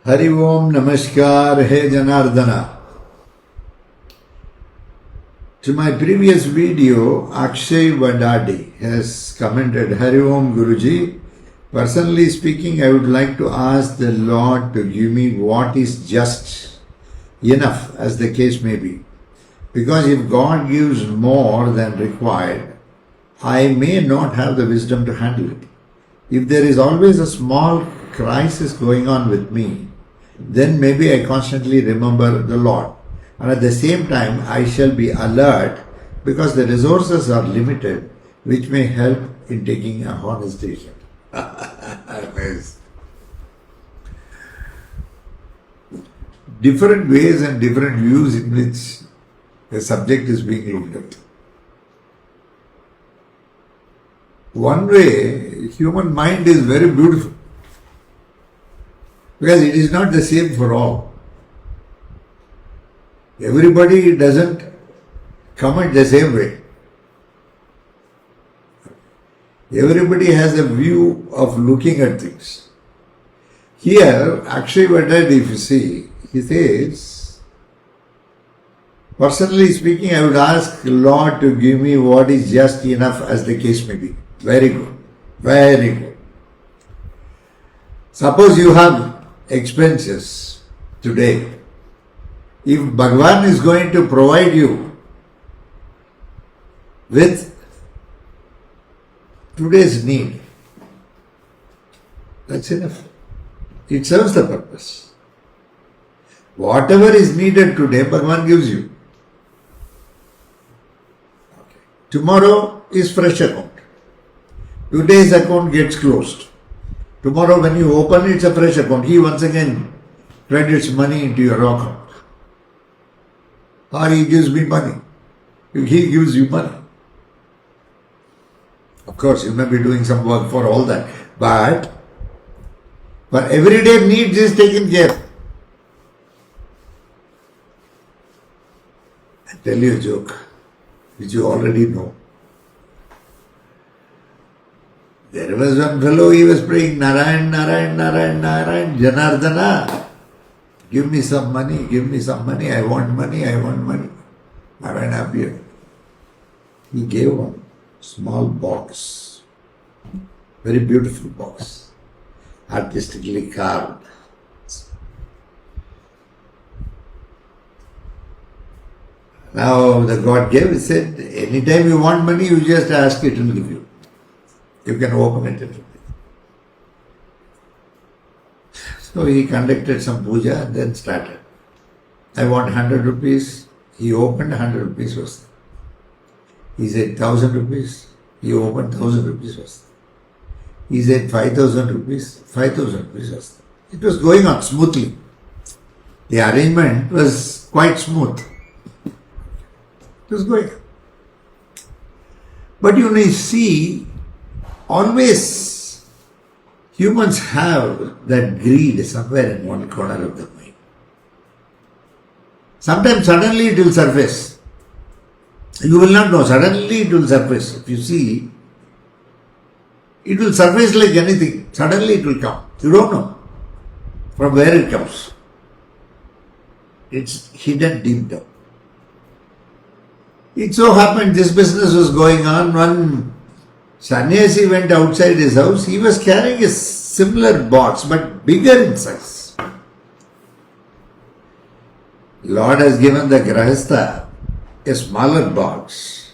Hari Om Namaskar, Hey Janardana. To my previous video, Akshay Vadadi has commented, Hari Om Guruji. Personally speaking, I would like to ask the Lord to give me what is just enough, as the case may be. Because if God gives more than required, I may not have the wisdom to handle it. If there is always a small crisis going on with me, then maybe I constantly remember the Lord. And at the same time, I shall be alert because the resources are limited, which may help in taking a honest decision. Different ways and different views in which the subject is being looked at. One way, human mind is very beautiful because it is not the same for all. Everybody doesn't come at the same way. Everybody has a view of looking at things. Here, Akshay Vadadi, if you see, he says, personally speaking, I would ask Lord to give me what is just enough, as the case may be. Very good. Very good. Suppose you have expenses today. If Bhagwan is going to provide you with today's need, that's enough. It serves the purpose. Whatever is needed today, Bhagwan gives you. Okay. Tomorrow is fresh account. Today's account gets closed. Tomorrow when you open, it's a fresh account. He once again credits money into your account. Or he gives me money. He gives you money. Of course, you may be doing some work for all that. But for everyday needs is taken care of. I'll tell you a joke, which you already know. There was one fellow, he was praying, Narayan, Narayan, Narayan, Narayan, Janardana. Give me some money, I want money, I want money. Narayan appeared. He gave one small box, very beautiful box, artistically carved. Now the God gave, he said, anytime you want money, you just ask, it will give you. You can open it. So he conducted some puja and then started. I want 100 rupees. He opened, 100 rupees was there. He said 1000 rupees. He opened, 1000 rupees was there. He said 5000 rupees. 5000 rupees was there. It was going on smoothly. The arrangement was quite smooth. It was going on. But you may see, always humans have that greed somewhere in one corner of the mind. Sometimes suddenly it will surface. You will not know. Suddenly it will surface. If you see, it will surface like anything. Suddenly it will come. You don't know from where it comes. It's hidden deep down. It so happened this business was going on. One sannyasi went outside his house. He was carrying a similar box but bigger in size. Lord has given the grahastha a smaller box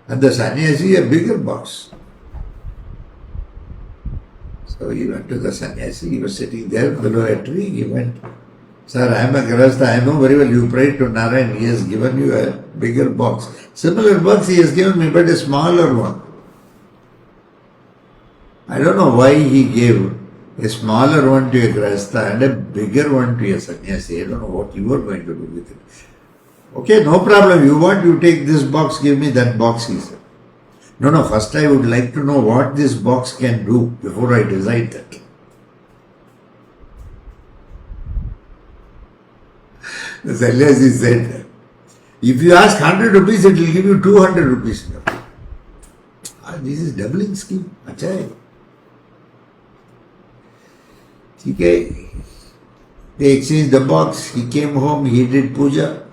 and the sannyasi a bigger box. So he went to the sannyasi. He was sitting there below a tree. He went, Sir, I am a grahastha. I know very well you prayed to Narayan. He has given you a bigger box. Similar box he has given me, but a smaller one. I don't know why he gave a smaller one to a grahastha and a bigger one to a sannyasi. I don't know what you are going to do with it. Okay, no problem. You want, you take this box, give me that box, he said. No, first I would like to know what this box can do before I decide that. The sannyasi said, if you ask 100 rupees, it will give you 200 rupees. This is doubling scheme. Achha hai. ठीक है, They exchanged the box. He came home. He did puja.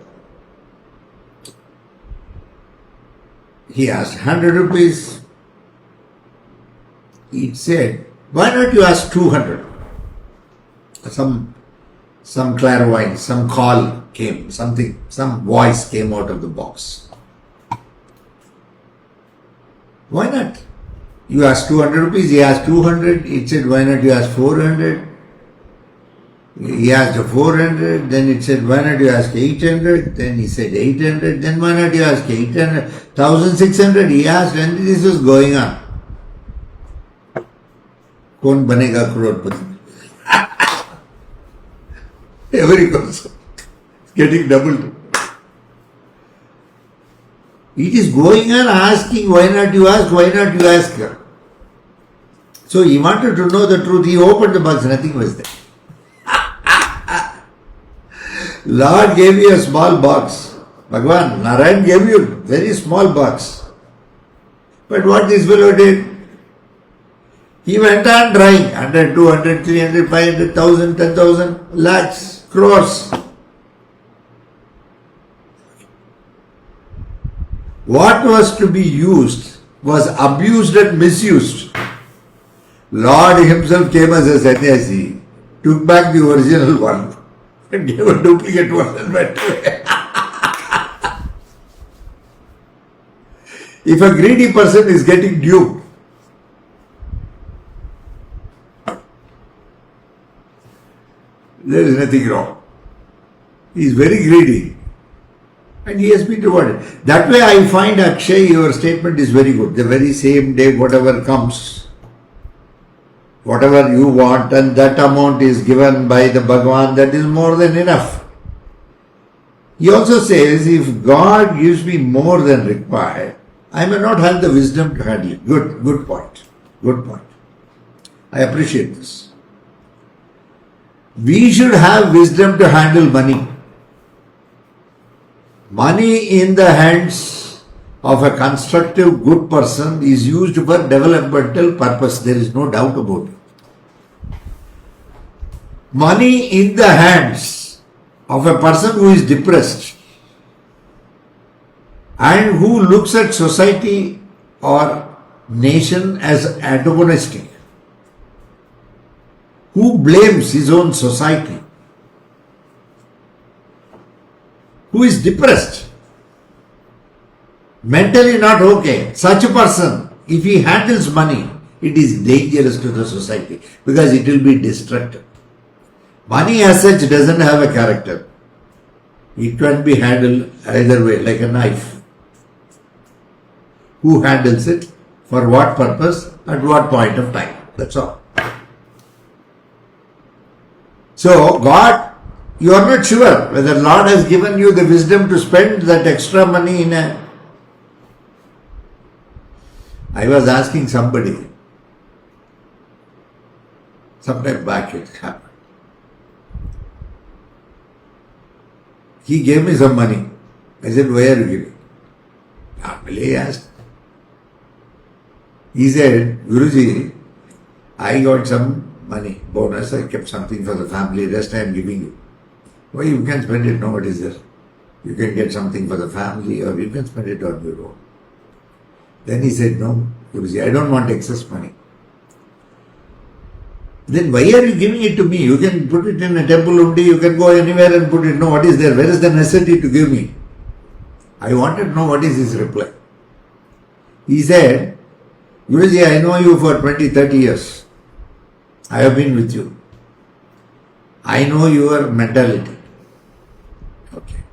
He asked 100 rupees. He said, why not you ask 200? Some clairvoyance, some call came, some voice came out of the box. Why not? You asked 200 rupees, he asked 200, it said, why not you ask 400? He asked 400, then it said, why not you ask 800? Then he said 800, then why not you ask 800? 1600 he asked, and this was going on. Kaun banega crorepati? Every person getting doubled. It is going on asking, why not you ask, why not you ask? So he wanted to know the truth. He opened the box, nothing was there. Lord gave you a small box. Bhagavan, Narayan gave you a very small box. But what this fellow did? He went on trying 100, 200, 300, 500, 1000, 10,000, lakhs, crores. What was to be used was abused and misused. Lord himself came as a sannyasi, took back the original one and gave a duplicate one and went away. If a greedy person is getting duped, there is nothing wrong. He is very greedy and he has been rewarded. That way I find, Akshay, your statement is very good. The very same day, whatever comes, whatever you want, and that amount is given by the Bhagavan, that is more than enough. He also says, if God gives me more than required, I may not have the wisdom to handle it. Good point. Good point. I appreciate this. We should have wisdom to handle money. Money in the hands of a constructive, good person is used for developmental purpose. There is no doubt about it. Money in the hands of a person who is depressed and who looks at society or nation as antagonistic, who blames his own society, who is depressed, mentally not okay, such a person, if he handles money, it is dangerous to the society because it will be destructive. Money as such doesn't have a character. It can be handled either way, like a knife. Who handles it, for what purpose, at what point of time. That's all. So, God, you are not sure whether Lord has given you the wisdom to spend that extra money in a... I was asking somebody, sometime back it happened. He gave me some money. I said, why are you giving? He asked. He said, Guruji, I got some money, bonus, I kept something for the family, rest I am giving you. Why you can spend it, no, what is there? You can get something for the family or you can spend it on your own. Then he said, no, Guruji, I don't want excess money. Then why are you giving it to me? You can put it in a temple undi, you can go anywhere and put it. No, what is there? Where is the necessity to give me? I wanted to know what is his reply. He said, Guruji, I know you for 20, 30 years. I have been with you. I know your mentality. Okay.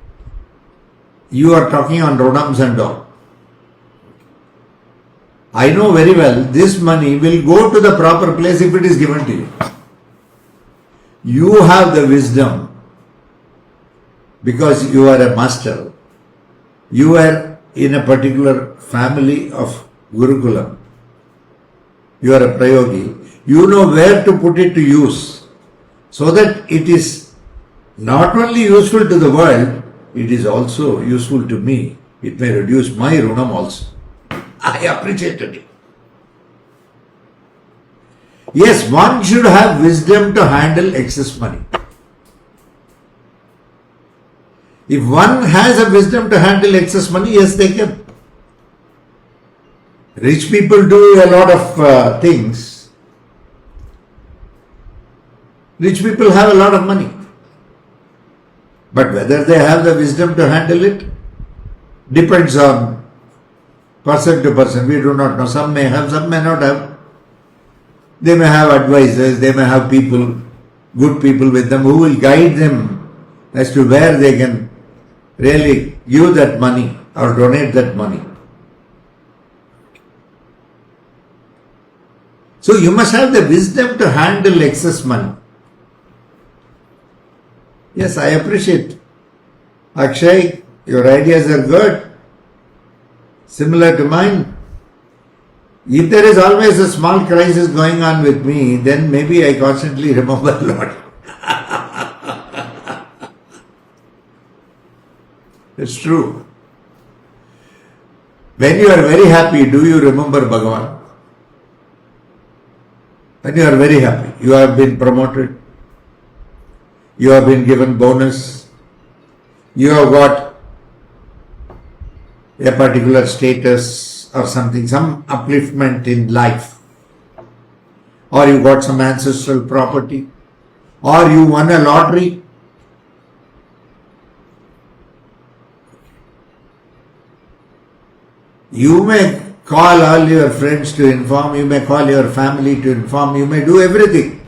You are talking on rodams and all. I know very well this money will go to the proper place if it is given to you. You have the wisdom because you are a master. You are in a particular family of Gurukulam. You are a Prayogi. You know where to put it to use so that it is not only useful to the world, it is also useful to me. It may reduce my runam also. I appreciated it. Yes, one should have wisdom to handle excess money. If one has a wisdom to handle excess money, yes, they can. Rich people do a lot of things. Rich people have a lot of money. But whether they have the wisdom to handle it depends on person to person. We do not know. Some may have, some may not have. They may have advisors, they may have people, good people with them who will guide them as to where they can really give that money or donate that money. So you must have the wisdom to handle excess money. Yes, I appreciate. Akshay, your ideas are good. Similar to mine. If there is always a small crisis going on with me, then maybe I constantly remember Lord. It's true. When you are very happy, do you remember Bhagavan? When you are very happy, you have been promoted, you have been given bonus, you have got a particular status or something, some upliftment in life, or you got some ancestral property, or you won a lottery. You may call all your friends to inform, you may call your family to inform, you may do everything.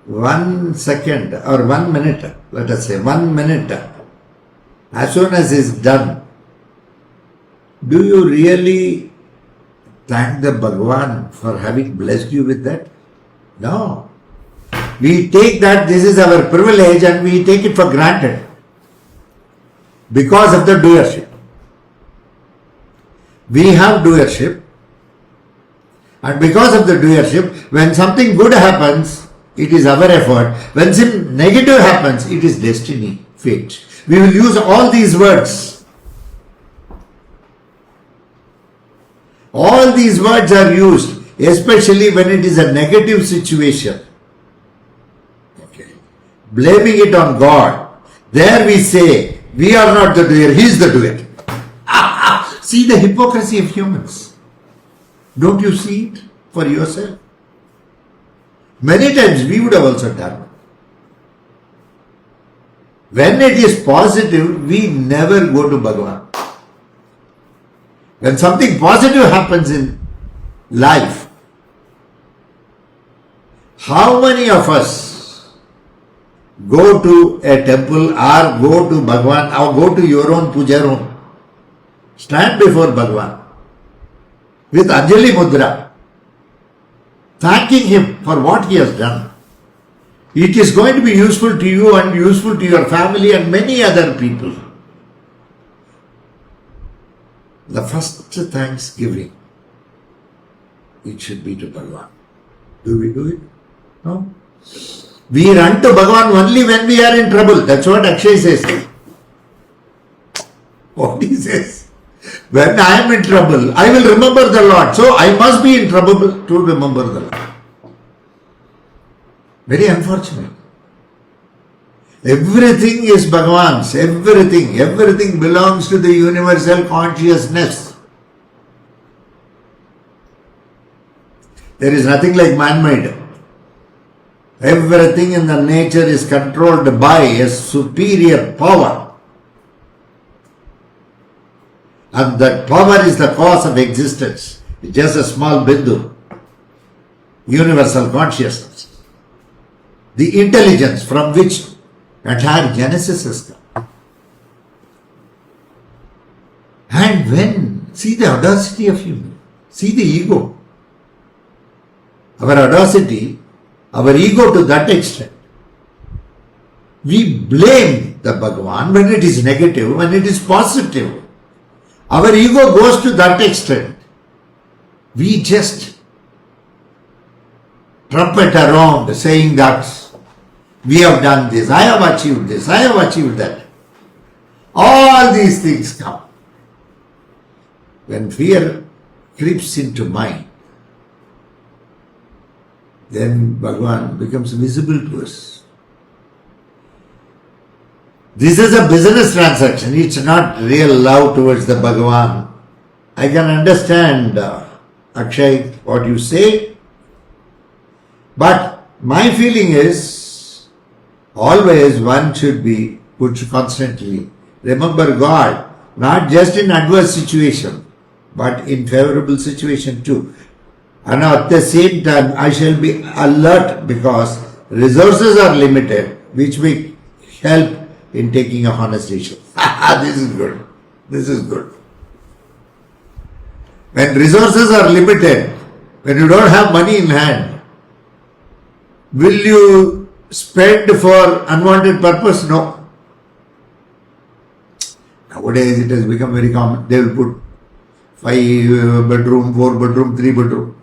1 second or 1 minute, let us say 1 minute, as soon as it's done, do you really thank the Bhagavan for having blessed you with that? No. We take that this is our privilege and we take it for granted because of the doership. We have doership, and because of the doership, when something good happens, it is our effort. When something negative happens, it is destiny, fate. We will use all these words. All these words are used, especially when it is a negative situation. Okay. Blaming it on God. There we say, we are not the doer, He is the doer. See the hypocrisy of humans. Don't you see it for yourself? Many times we would have also done. When it is positive, we never go to Bhagavan. When something positive happens in life, how many of us go to a temple or go to Bhagavan or go to your own puja room? Stand before Bhagavan with Anjali Mudra, thanking Him for what He has done. It is going to be useful to you and useful to your family and many other people. The first thanksgiving, it should be to Bhagavan. Do we do it? No. We run to Bhagavan only when we are in trouble. That's what Akshay says. What he says. When I am in trouble, I will remember the Lord. So I must be in trouble to remember the Lord. Very unfortunate. Everything is Bhagavan's. Everything. Everything belongs to the universal consciousness. There is nothing like man-made. Everything in the nature is controlled by a superior power. And that power is the cause of existence. It's just a small bindu. Universal consciousness. The intelligence from which entire Genesis has come. And when, see the audacity of human, see the ego. Our audacity, our ego to that extent. We blame the Bhagavan when it is negative, when it is positive. Our ego goes to that extent. We just trumpet around saying that we have done this, I have achieved this, I have achieved that. All these things come. When fear creeps into mind, then Bhagavan becomes visible to us. This is a business transaction. It's not real love towards the Bhagavan. I can understand, Akshay, what you say. But my feeling is, always one should be put constantly. Remember God, not just in adverse situation, but in favorable situation too. And at the same time, I shall be alert because resources are limited, which may help in taking a honest decision. This is good. This is good. When resources are limited, when you don't have money in hand, will you spend for unwanted purpose? No. Nowadays it has become very common. They will put 5 bedroom, 4 bedroom, 3 bedroom.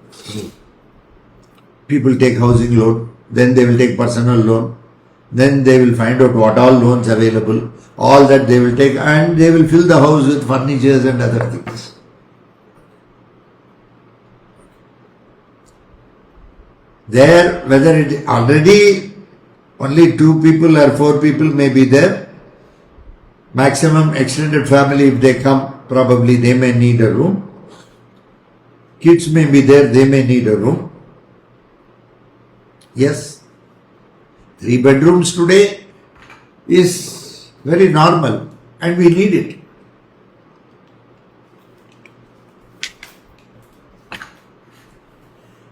People take housing loan, then they will take personal loan, then they will find out what all loans available, all that they will take, and they will fill the house with furnitures and other things. There, whether it already only 2 people or 4 people may be there, maximum extended family, if they come, probably they may need a room. Kids may be there, they may need a room. Yes, 3 bedrooms today is very normal and we need it.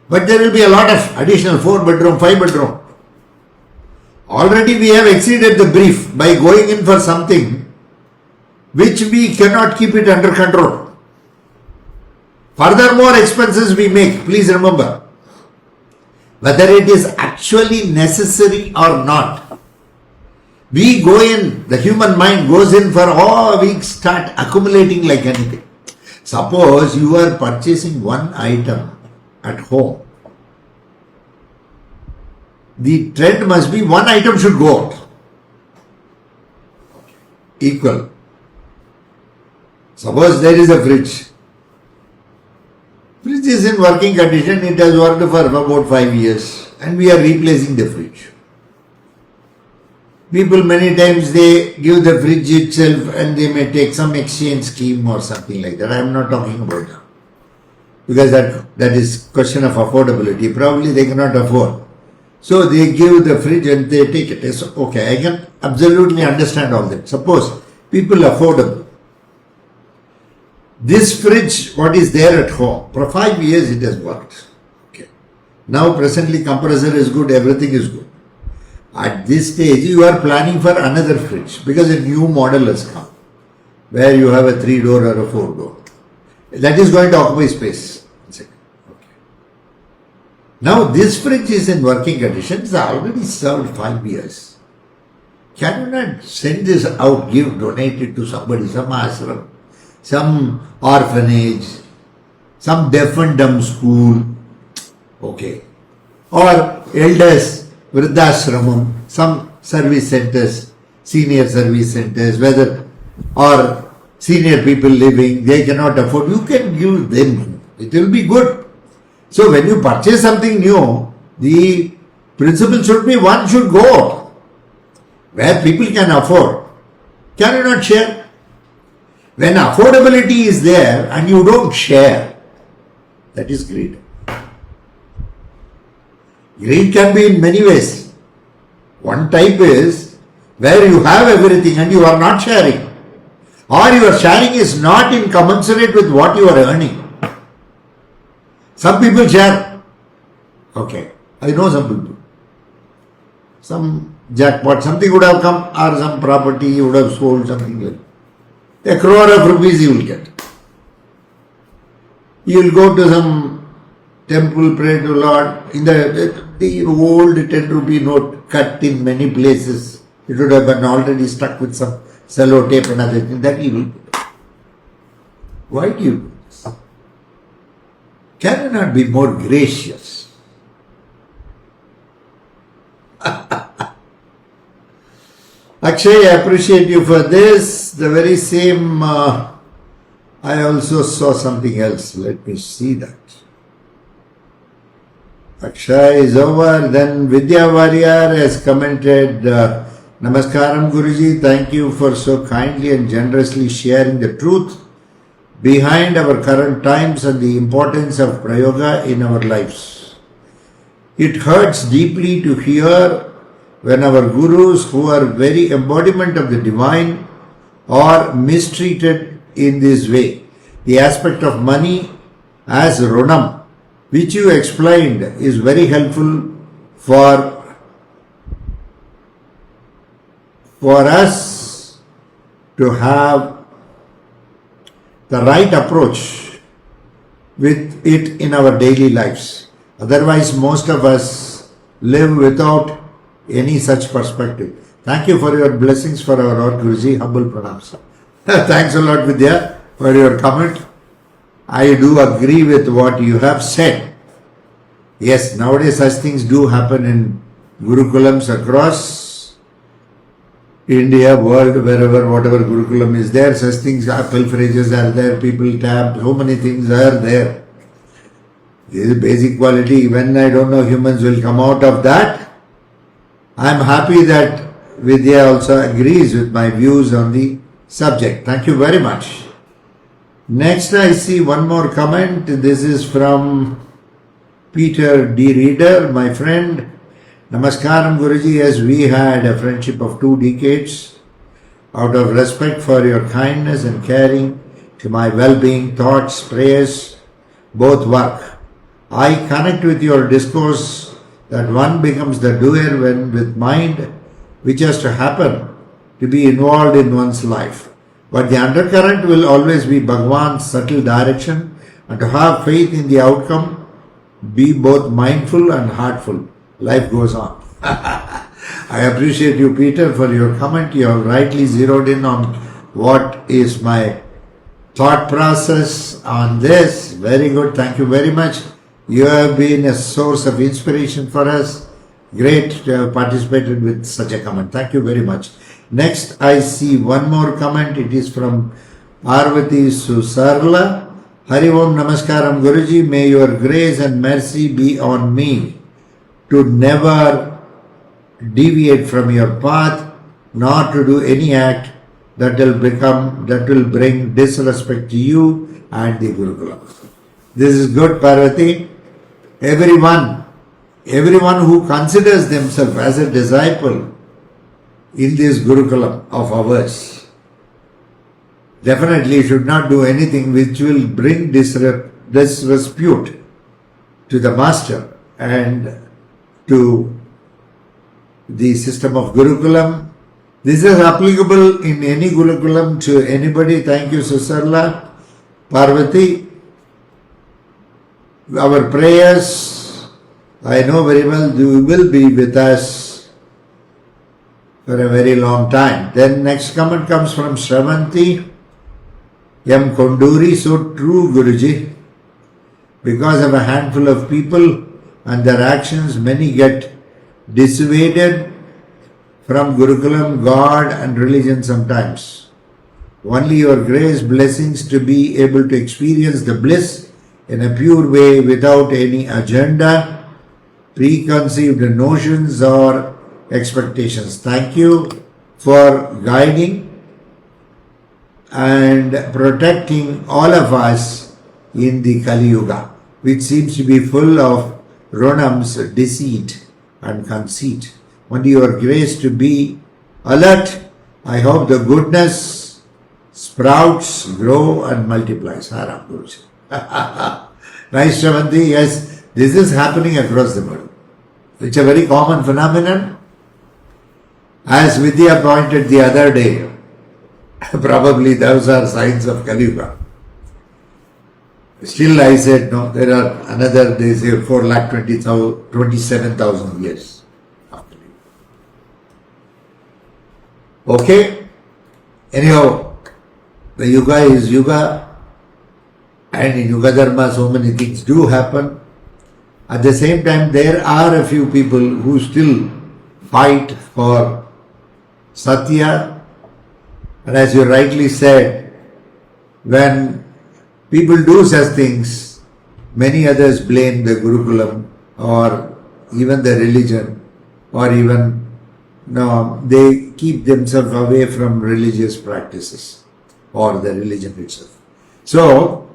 But there will be a lot of additional 4 bedroom, 5 bedroom. Already we have exceeded the brief by going in for something which we cannot keep it under control. Furthermore expenses we make, please remember, whether it is actually necessary or not. We go in, the human mind goes in for, we start accumulating like anything. Suppose you are purchasing one item at home. The trend must be one item should go out. Equal. Suppose there is a fridge. Fridge is in working condition, it has worked for about 5 years and we are replacing the fridge. People many times they give the fridge itself and they may take some exchange scheme or something like that. I am not talking about that. Because that is question of affordability. Probably they cannot afford. So they give the fridge and they take it. It's okay, I can absolutely understand all that. Suppose people affordable. This fridge, what is there at home, for 5 years it has worked. Okay. Now presently compressor is good, everything is good. At this stage you are planning for another fridge because a new model has come where you have a 3-door or a 4-door. That is going to occupy space. Okay. Now this fridge is in working condition, it's already served 5 years. Can you not send this out, donate it to somebody, some ashram, some orphanage, some deaf and dumb school, okay, or elders, vriddhashramam, some service centers, senior service centers, whether, or senior people living, they cannot afford, you can give them, it will be good. So when you purchase something new, the principle should be one should go out, where people can afford. Can you not share? When affordability is there and you don't share, that is greed. Greed can be in many ways. One type is where you have everything and you are not sharing. Or your sharing is not in commensurate with what you are earning. Some people share. Okay, I know some people. Some jackpot, something would have come or some property you would have sold, something like that. 1 crore of rupees you will get. You will go to some temple, pray to Lord. In the old 10 rupee note cut in many places, it would have been already stuck with some sellotape and other things. That you will put. Why do you do this? Can you not be more gracious? Akshay, I appreciate you for this. The very same, I also saw something else. Let me see that. Akshay is over. Then Vidya Warrior has commented, Namaskaram Guruji, thank you for so kindly and generously sharing the truth behind our current times and the importance of Prayoga in our lives. It hurts deeply to hear when our gurus, who are very embodiment of the divine, are mistreated in this way. The aspect of money as runam, which you explained, is very helpful for us to have the right approach with it in our daily lives. Otherwise, most of us live without any such perspective. Thank you for your blessings for our Lord Guruji. Humble pranams. Thanks a lot, Vidya, for your comment. I do agree with what you have said. Yes, nowadays such things do happen in Gurukulams across India, world, wherever, whatever Gurukulam is there. Such things are, pilferages are there, people tap, so many things are there. This is basic quality. When I don't know humans will come out of that, I am happy that Vidya also agrees with my views on the subject. Thank you very much. Next, I see one more comment. This is from Peter D. Reader, my friend. Namaskaram Guruji, as we had a friendship of 2 decades, out of respect for your kindness and caring to my well-being, thoughts, prayers, both work. I connect with your discourse that one becomes the doer when with mind which has to happen to be involved in one's life. But the undercurrent will always be Bhagwan's subtle direction, and to have faith in the outcome, be both mindful and heartful. Life goes on. I appreciate you, Peter, for your comment. You have rightly zeroed in on what is my thought process on this. Very good. Thank you very much. You have been a source of inspiration for us. Great to have participated with such a comment. Thank you very much. Next, I see one more comment. It is from Parvati Susarla. Hari Om Namaskaram Guruji. May your grace and mercy be on me to never deviate from your path, nor to do any act that will bring disrespect to you and the Gurukulam. This is good, Parvati. Everyone who considers themselves as a disciple in this Gurukulam of ours definitely should not do anything which will bring disrepute to the master and to the system of Gurukulam. This is applicable in any Gurukulam to anybody. Thank you, Susarla. Parvati, our prayers, I know very well, you will be with us for a very long time. Then next comment comes from Shravanti M. Konduri. So true, Guruji. Because of a handful of people and their actions, many get dissuaded from Gurukulam, God and religion sometimes. Only your grace, blessings to be able to experience the bliss in a pure way without any agenda, preconceived notions or expectations. Thank you for guiding and protecting all of us in the Kali Yuga, which seems to be full of runams, deceit and conceit. Only your grace to be alert. I hope the goodness sprouts, grow and multiplies. Haram Guruji. Nice, Shravanti. Yes, this is happening across the world. It's a very common phenomenon. As Vidya pointed the other day, probably those are signs of Kali Yuga. Still I said, no, there are another, they say 4,27,000 years. Okay? Anyhow, the Yuga is Yuga, and in Yuga Dharma so many things do happen. At the same time, there are a few people who still fight for Satya, and as you rightly said, when people do such things, many others blame the Gurukulam or even the religion or even no, they keep themselves away from religious practices or the religion itself. So,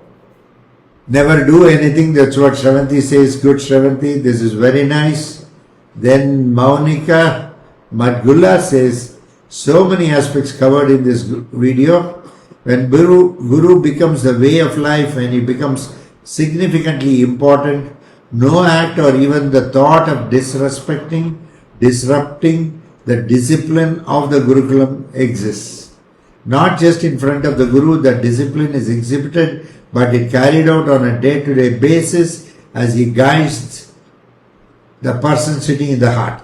never do anything. That's what Shravanti says. Good Shravanti, this is very nice. Then Maunika Madgulla says, so many aspects covered in this video. When Guru becomes the way of life, when he becomes significantly important, no act or even the thought of disrespecting, disrupting the discipline of the Gurukulam exists. Not just in front of the Guru that discipline is exhibited, but it carried out on a day-to-day basis as he guides the person sitting in the heart.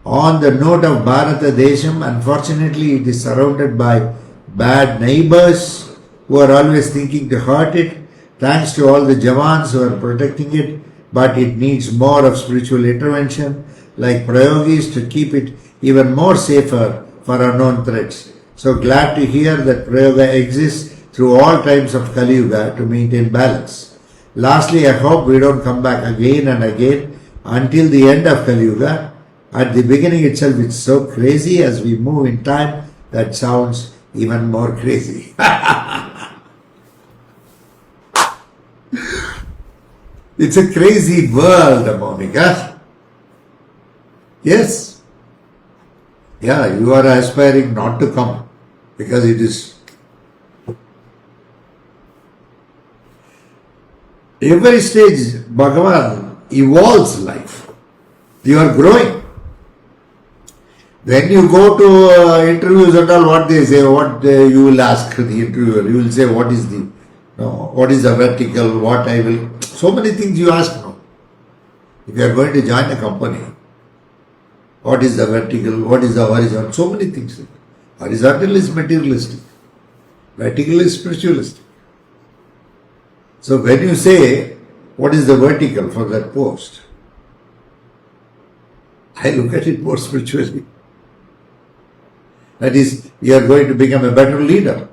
On the note of Bharata Desham, unfortunately it is surrounded by bad neighbors who are always thinking to hurt it. Thanks to all the Jawans who are protecting it, but it needs more of spiritual intervention like Prayogis to keep it even more safer for unknown threats. So glad to hear that Prayoga exists through all times of Kali Yuga to maintain balance. Lastly, I hope we don't come back again and again until the end of Kali Yuga. At the beginning itself, it's so crazy. As we move in time, that sounds even more crazy. It's a crazy world, Monica. Yes. Yeah, you are aspiring not to come because it is. Every stage, Bhagavan evolves life. You are growing. When you go to interviews and all, what they say, what you will ask the interviewer, you will say, what is the vertical, what I will. So many things you ask now. If you are going to join a company, what is the vertical, what is the horizontal, so many things. Horizontal is materialistic, vertical is spiritualistic. So when you say, what is the vertical for that post, I look at it more spiritually. That is, you are going to become a better leader.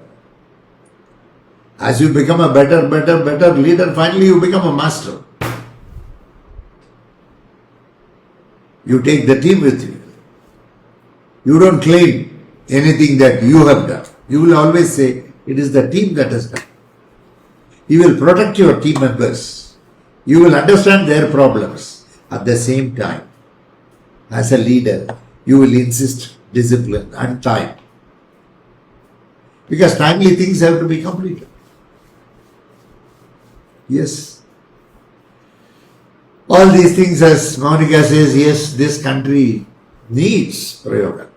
As you become a better leader, finally you become a master. You take the team with you. You don't claim anything that you have done. You will always say, it is the team that has done. You will protect your team members. You will understand their problems. At the same time, as a leader, you will insist discipline and time. Because timely things have to be completed. Yes. All these things, as Monica says, yes, this country needs Prayoga.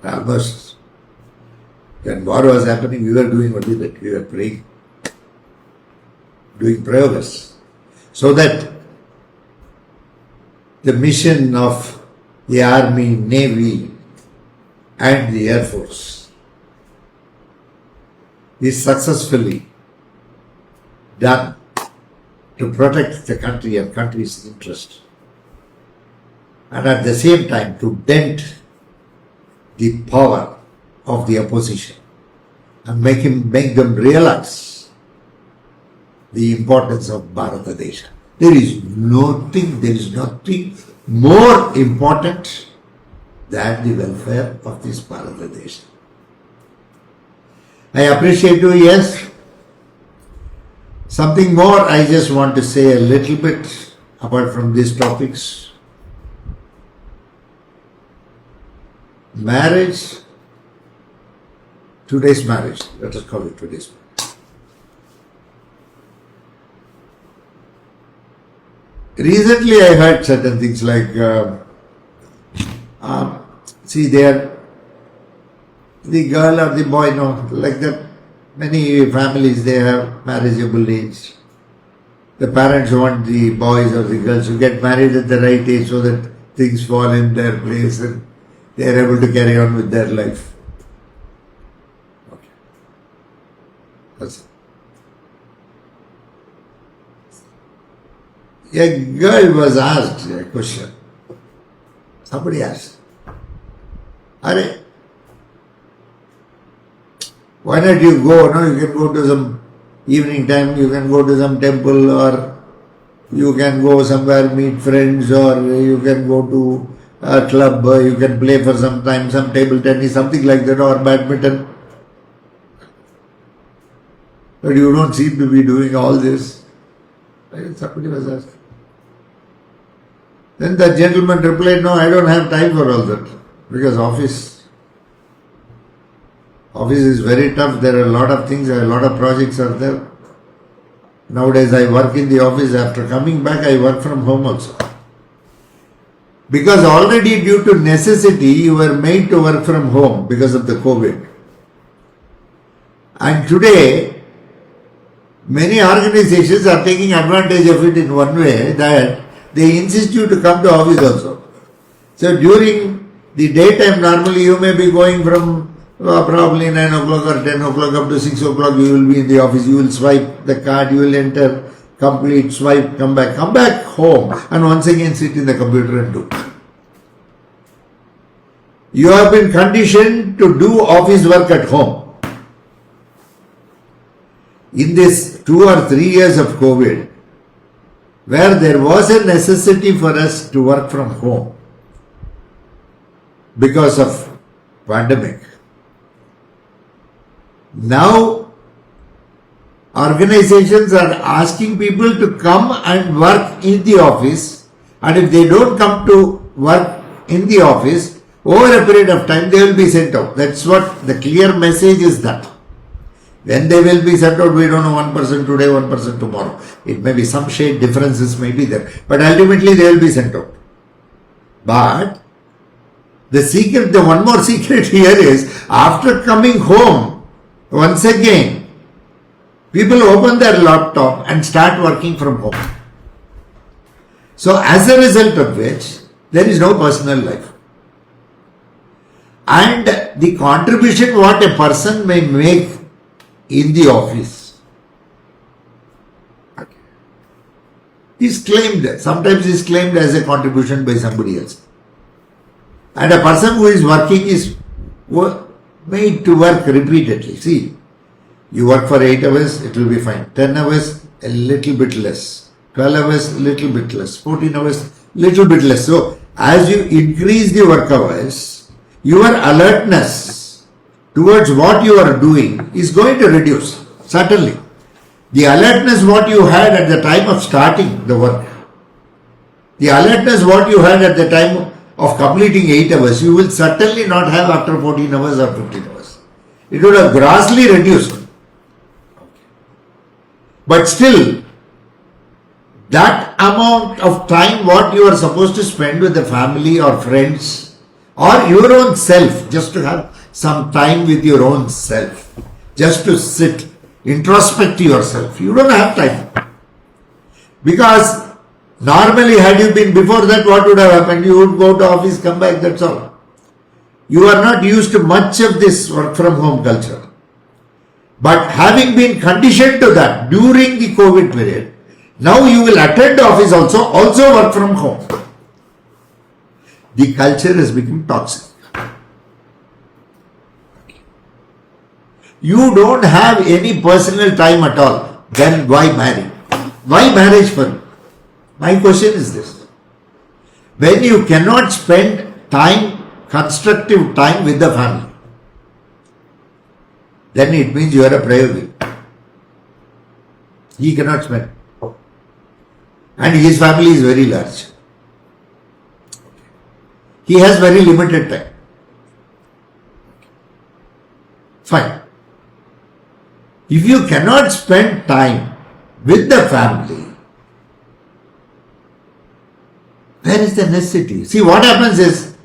Almost, when war was happening, we were doing only that. We were praying, doing Prayogas. So that the mission of the Army, Navy and the Air Force is successfully done to protect the country and country's interest, and at the same time to dent the power of the opposition and make them realize the importance of Bharata Desha. There is nothing more important than the welfare of this Bharata Desha. I appreciate you, yes. Something more I just want to say a little bit apart from these topics. Marriage, today's marriage, let us call it today's marriage. Recently I heard certain things like, see there, the girl or the boy, no, like that, many families, they have marriageable age. The parents want the boys or the girls to get married at the right age so that things fall in their place and they are able to carry on with their life. Okay. That's it. A girl was asked a question. Somebody asked, Are, why not you go, no, you can go to some evening time, you can go to some temple or You can go somewhere, meet friends, or you can go to a club, you can play for some time, some table tennis, something like that, or badminton. But you don't seem to be doing all this. Somebody was asked. Then the gentleman replied, no, I don't have time for all that. Because office is very tough. There are a lot of things, a lot of projects are there. Nowadays I work in the office. After coming back, I work from home also. Because already due to necessity, you were made to work from home because of the COVID. And today, many organizations are taking advantage of it in one way that they insist you to come to office also. So during the daytime, normally you may be going from probably 9 o'clock or 10 o'clock up to 6 o'clock, you will be in the office, you will swipe the card, you will enter, complete, swipe, come back home and once again sit in the computer and do. You have been conditioned to do office work at home. In this 2 or 3 years of COVID, where there was a necessity for us to work from home because of pandemic, now organizations are asking people to come and work in the office, and if they don't come to work in the office, over a period of time they will be sent out. That's what the clear message is that. When they will be sent out, we don't know, 1% today, 1% tomorrow. It may be some shade differences may be there, but ultimately they will be sent out. But the one more secret here is, after coming home, once again, people open their laptop and start working from home. So as a result of which, there is no personal life. And the contribution what a person may make in the office is claimed, sometimes is claimed as a contribution by somebody else. And a person who is working is made to work repeatedly. See, you work for 8 hours, it will be fine. 10 hours, a little bit less. 12 hours, little bit less. 14 hours, little bit less. So, as you increase the work hours, your alertness towards what you are doing is going to reduce, certainly. The alertness what you had at the time of starting the work, the alertness what you had at the time of completing 8 hours, you will certainly not have after 14 hours or 15 hours. It would have grossly reduced. But still, that amount of time what you are supposed to spend with the family or friends or your own self, just to have some time with your own self, just to sit, introspect yourself, you don't have time. Because normally had you been before that, what would have happened? You would go to office, come back, that's all. You are not used to much of this work from home culture. But having been conditioned to that during the COVID period, now you will attend office also work from home. The culture has become toxic. You don't have any personal time at all. Then why marry? Why marriage for you? My question is this. When you cannot spend time, constructive time with the family, then it means you are a prayogi. He cannot spend. And his family is very large. He has very limited time. Fine. If you cannot spend time with the family, where is the necessity? See, what happens is,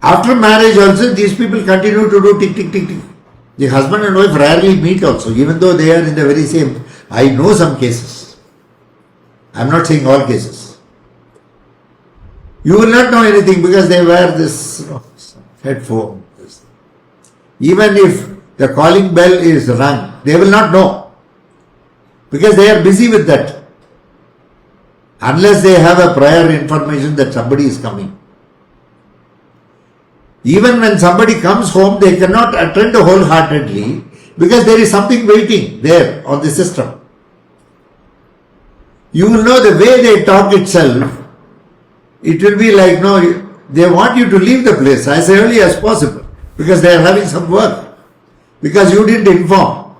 after marriage also, these people continue to do tick, tick, tick, tick. The husband and wife rarely meet also, even though they are in the very same. I know some cases. I am not saying all cases. You will not know anything because they wear this headphone. Even if the calling bell is rung, they will not know because they are busy with that. Unless they have a prior information that somebody is coming. Even when somebody comes home, they cannot attend wholeheartedly because there is something waiting there on the system. You will know the way they talk itself. It will be like, no, they want you to leave the place as early as possible because they are having some work. Because you didn't inform.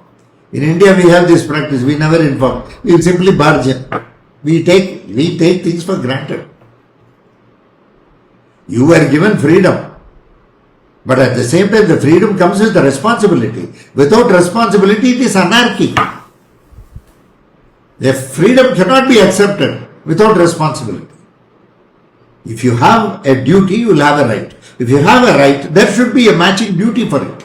In India we have this practice, we never inform. We simply barge in. We take things for granted. You were given freedom. But at the same time, the freedom comes with the responsibility. Without responsibility, it is anarchy. The freedom cannot be accepted without responsibility. If you have a duty, you will have a right. If you have a right, there should be a matching duty for it.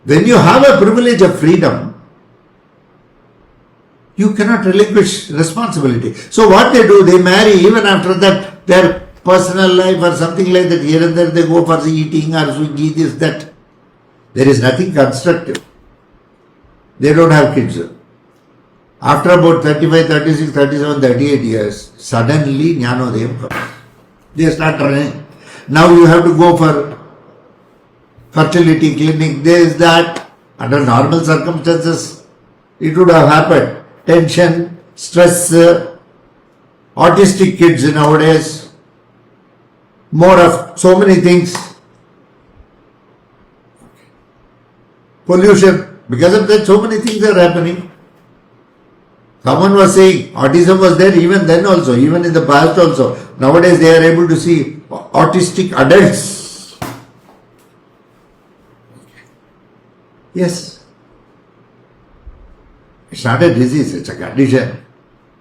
When you have a privilege of freedom, you cannot relinquish responsibility. So what they do, they marry, even after that, their personal life or something like that, here and there they go for eating or swiggy, this, that. There is nothing constructive. They don't have kids. After about 35, 36, 37, 38 years, suddenly Jnanodayam comes. They start running. Now you have to go for fertility clinic, this, that. Under normal circumstances, it would have happened. Tension, stress, autistic kids nowadays, more of so many things. Pollution, because of that so many things are happening. Someone was saying autism was there even then also, even in the past also. Nowadays they are able to see autistic adults. Yes. It's not a disease, it's a condition.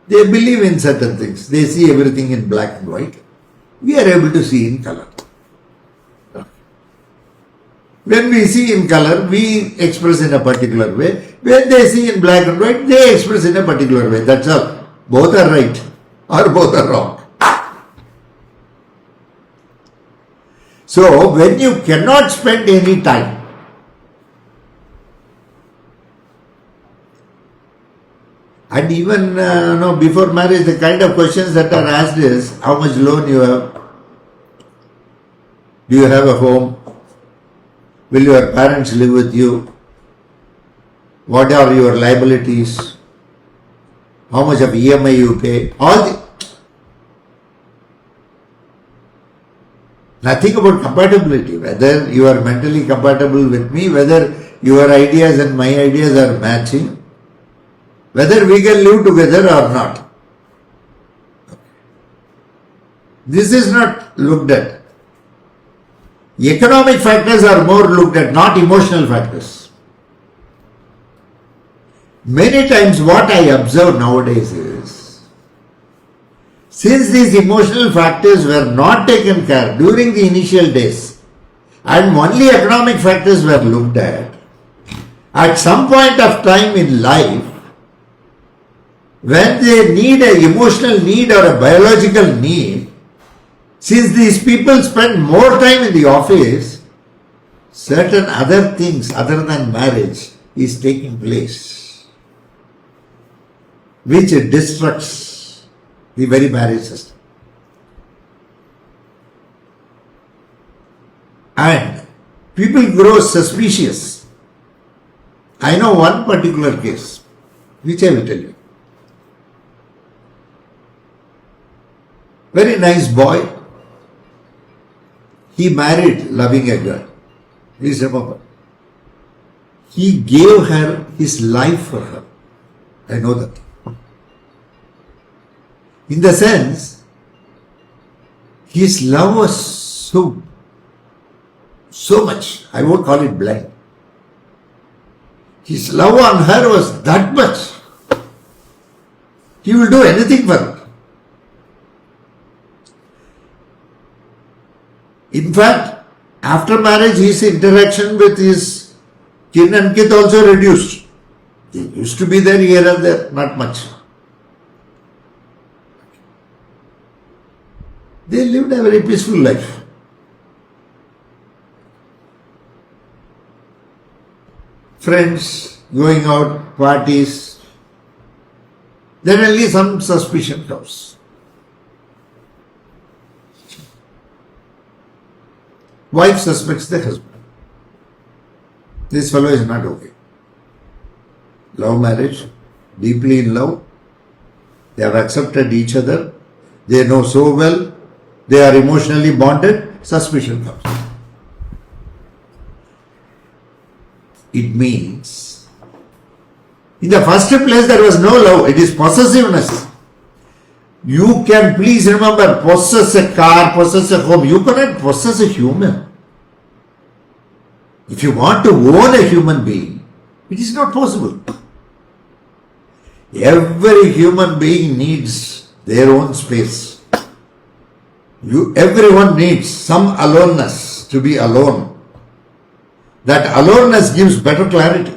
They believe in certain things. They see everything in black and white. We are able to see in color. When we see in color, we express in a particular way. When they see in black and white, they express in a particular way. That's all. Both are right or both are wrong. So, when you cannot spend any time, and even before marriage, the kind of questions that are asked is, how much loan you have? Do you have a home? Will your parents live with you? What are your liabilities? How much of EMI you pay? Nothing about compatibility, whether you are mentally compatible with me, whether your ideas and my ideas are matching, whether we can live together or not. This is not looked at. Economic factors are more looked at, not emotional factors. Many times what I observe nowadays is, since these emotional factors were not taken care during the initial days and only economic factors were looked at some point of time in life, when they need an emotional need or a biological need, since these people spend more time in the office, certain other things other than marriage is taking place, which destructs the very marriage system. And people grow suspicious. I know one particular case, which I will tell you. Very nice boy. He married loving a girl. Please remember. He gave her his life for her. I know that. In the sense, his love was so much. I won't call it blind. His love on her was that much. He will do anything for her. In fact, after marriage, his interaction with his kin and kith also reduced. They used to be there here and there, not much. They lived a very peaceful life. Friends, going out, parties, then only some suspicion comes. Wife suspects the husband. This fellow is not okay. Love marriage, deeply in love, They have accepted each other. They know so well. They are emotionally bonded. Suspicion comes. It means, in the first place, there was no love. It is possessiveness. You can please remember, possess a car, possess a home. You cannot possess a human. If you want to own a human being, it is not possible. Every human being needs their own space. Everyone needs some aloneness, to be alone. That aloneness gives better clarity.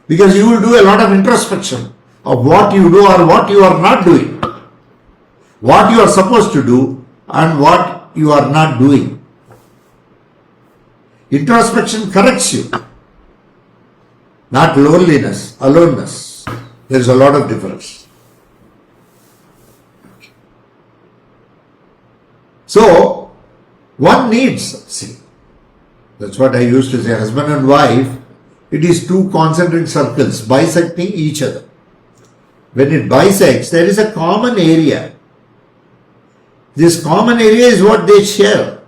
Because you will do a lot of introspection of what you do or what you are not doing. What you are supposed to do and what you are not doing. Introspection corrects you. Not loneliness, aloneness. There is a lot of difference. So, one needs, see, that's what I used to say, husband and wife, it is two concentric circles bisecting each other. When it bisects, there is a common area. This common area is what they share.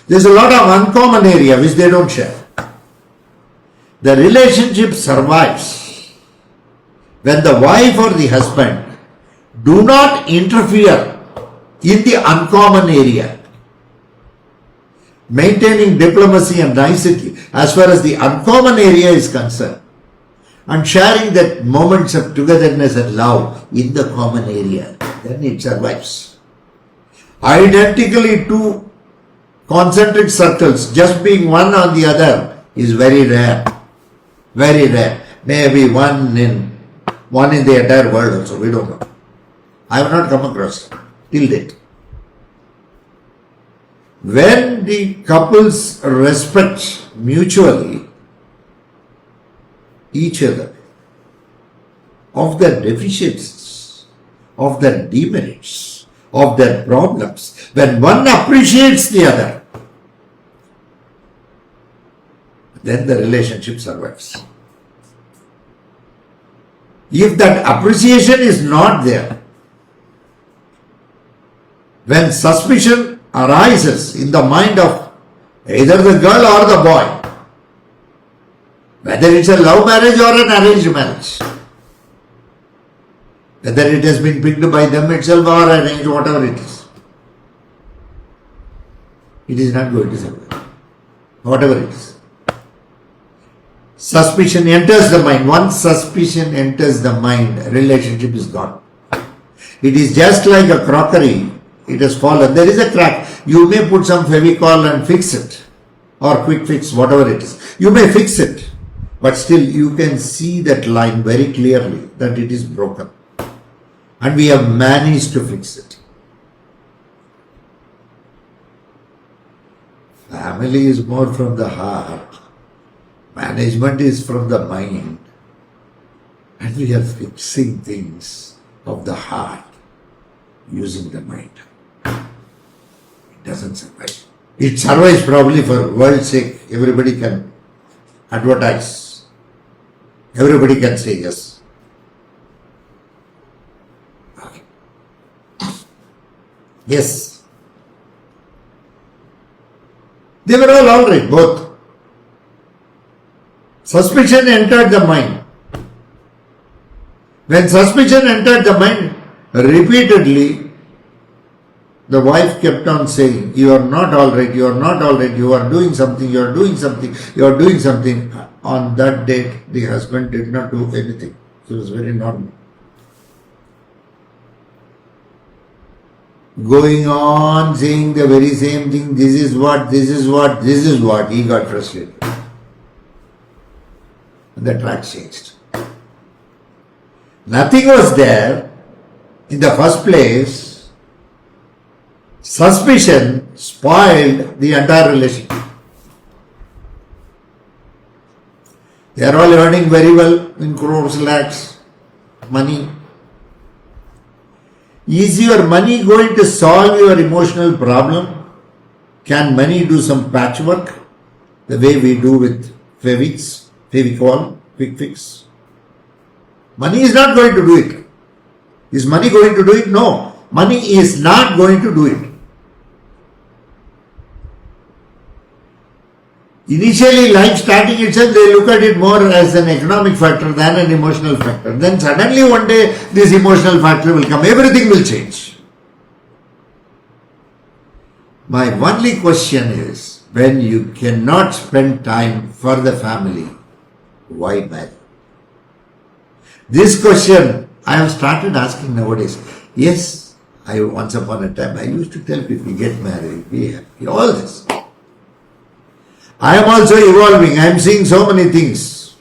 There is a lot of uncommon area which they don't share. The relationship survives when the wife or the husband do not interfere in the uncommon area, maintaining diplomacy and nicety as far as the uncommon area is concerned, and sharing that moments of togetherness and love in the common area, then it survives. Identically two concentric circles just being one on the other is very rare. Very rare. Maybe one in the entire world also, we don't know. I have not come across till date. When the couples respect mutually each other of their deficiencies, of their demerits, of their problems, when one appreciates the other, then the relationship survives. If that appreciation is not there, when suspicion arises in the mind of either the girl or the boy, whether it's a love marriage or an arranged marriage, whether it has been picked by them itself or arranged, whatever it is not going to survive. Whatever it is. Suspicion enters the mind. Once suspicion enters the mind, relationship is gone. It is just like a crockery. It has fallen. There is a crack. You may put some Fevicol and fix it. Or quick fix, whatever it is. You may fix it. But still you can see that line very clearly that it is broken. And we have managed to fix it. Family is more from the heart. Management is from the mind. And we are fixing things of the heart using the mind. It doesn't survive. It survives probably for world's sake. Everybody can advertise. Everybody can say yes. Okay. Yes. They were all right, both. Suspicion entered the mind. When suspicion entered the mind, repeatedly, the wife kept on saying, you are not all right, you are not all right, you are doing something, you are doing something, you are doing something. On that date, the husband did not do anything. It was very normal. Going on saying the very same thing, this is what, this is what, this is what, he got frustrated. And the track changed. Nothing was there in the first place. Suspicion spoiled the entire relationship. They are all earning very well in crores, lakhs, money. Is your money going to solve your emotional problem? Can money do some patchwork the way we do with Fevicol, quick fix? Money is not going to do it. Is money going to do it? No. Money is not going to do it. Initially, life starting itself, they look at it more as an economic factor than an emotional factor. Then suddenly one day, this emotional factor will come. Everything will change. My only question is, when you cannot spend time for the family, why marry? This question I have started asking nowadays. Yes, once upon a time I used to tell people, get married, be happy, all this. I am also evolving. I am seeing so many things.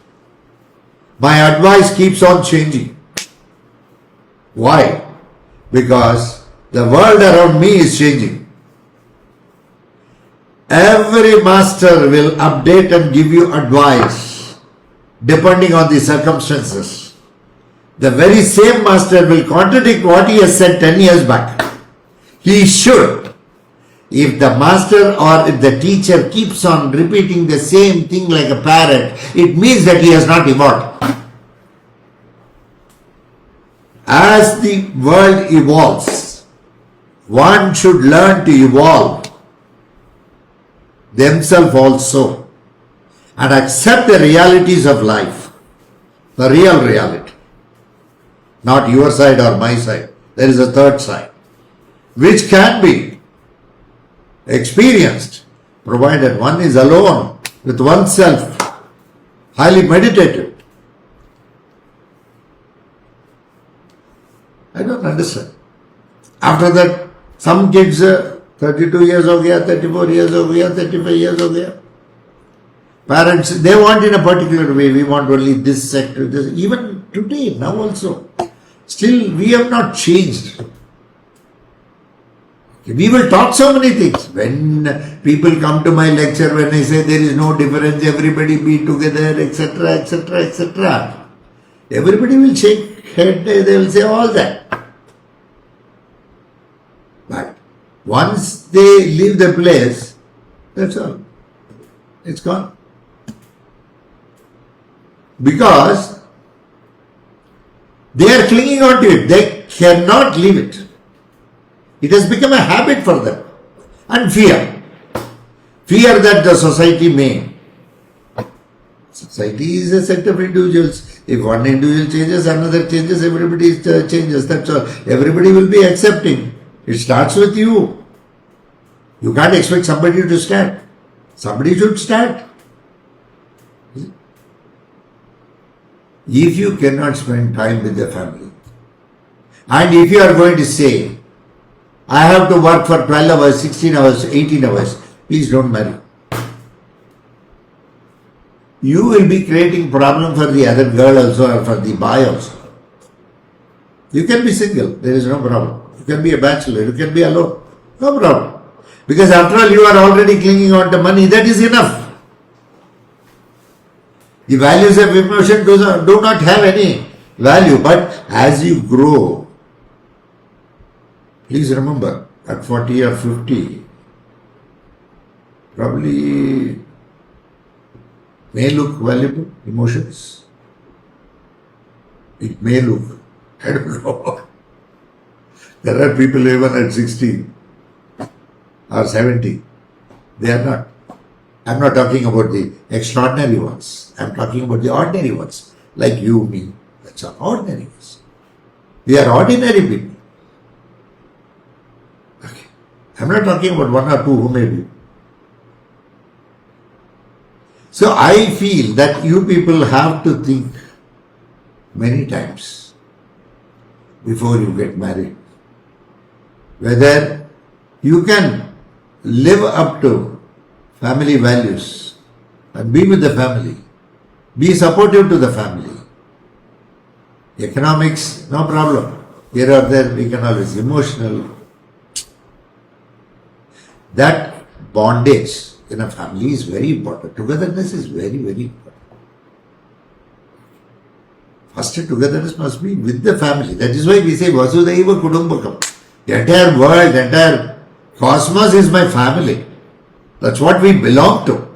My advice keeps on changing. Why? Because the world around me is changing. Every master will update and give you advice depending on the circumstances. The very same master will contradict what he has said 10 years back. He should. If the master or if the teacher keeps on repeating the same thing like a parrot, it means that he has not evolved. As the world evolves, one should learn to evolve themselves also and accept the realities of life, the real reality. Not your side or my side. There is a third side, which can be experienced, provided one is alone with oneself, highly meditative. I don't understand. After that, some kids, 32 years ho gaya, 34 years ho gaya, 35 years ho gaya. Parents, they want in a particular way, we want only this sector, this. Even today, now also, still we have not changed. We will talk so many things. When people come to my lecture, when I say there is no difference, everybody be together, etc., etc., etc., everybody will shake head, they will say all that. But once they leave the place, that's all. It's gone. Because they are clinging on to it. They cannot leave it. It has become a habit for them. And fear. Fear that the society may. Society is a set of individuals. If one individual changes, another changes, everybody changes. That's all. Everybody will be accepting. It starts with you. You can't expect somebody to start. Somebody should start. If you cannot spend time with the family, and if you are going to say, I have to work for 12 hours, 16 hours, 18 hours, please don't marry. You will be creating problem for the other girl also or for the boy also. You can be single, there is no problem. You can be a bachelor, you can be alone, no problem. Because after all, you are already clinging on to money, that is enough. The values of emotion do not have any value, but as you grow, please remember, at 40 or 50, probably may look valuable, emotions. It may look, I don't know. There are people even at 60 or 70, they are not. I'm not talking about the extraordinary ones. I'm talking about the ordinary ones, like you, me. That's all, ordinary ones. We are ordinary people. Okay. I'm not talking about one or two who may be. So I feel that you people have to think many times before you get married, whether you can live up to family values and be with the family, be supportive to the family. Economics, no problem. Here or there we can always, emotional. That bondage in a family is very important. Togetherness is very, very important. First, togetherness must be with the family. That is why we say Vasudhaiva Kudumbakam. The entire world, the entire cosmos is my family. That's what we belong to.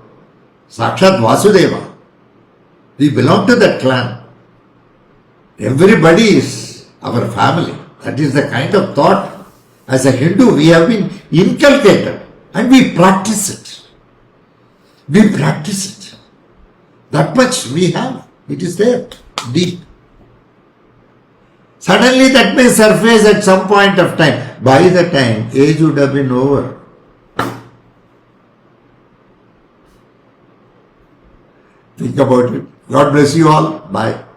Sakshat Vasudeva. We belong to that clan. Everybody is our family. That is the kind of thought as a Hindu we have been inculcated and we practice it. We practice it. That much we have. It is there, deep. Suddenly that may surface at some point of time. By the time, age would have been over. Think about it. God bless you all. Bye.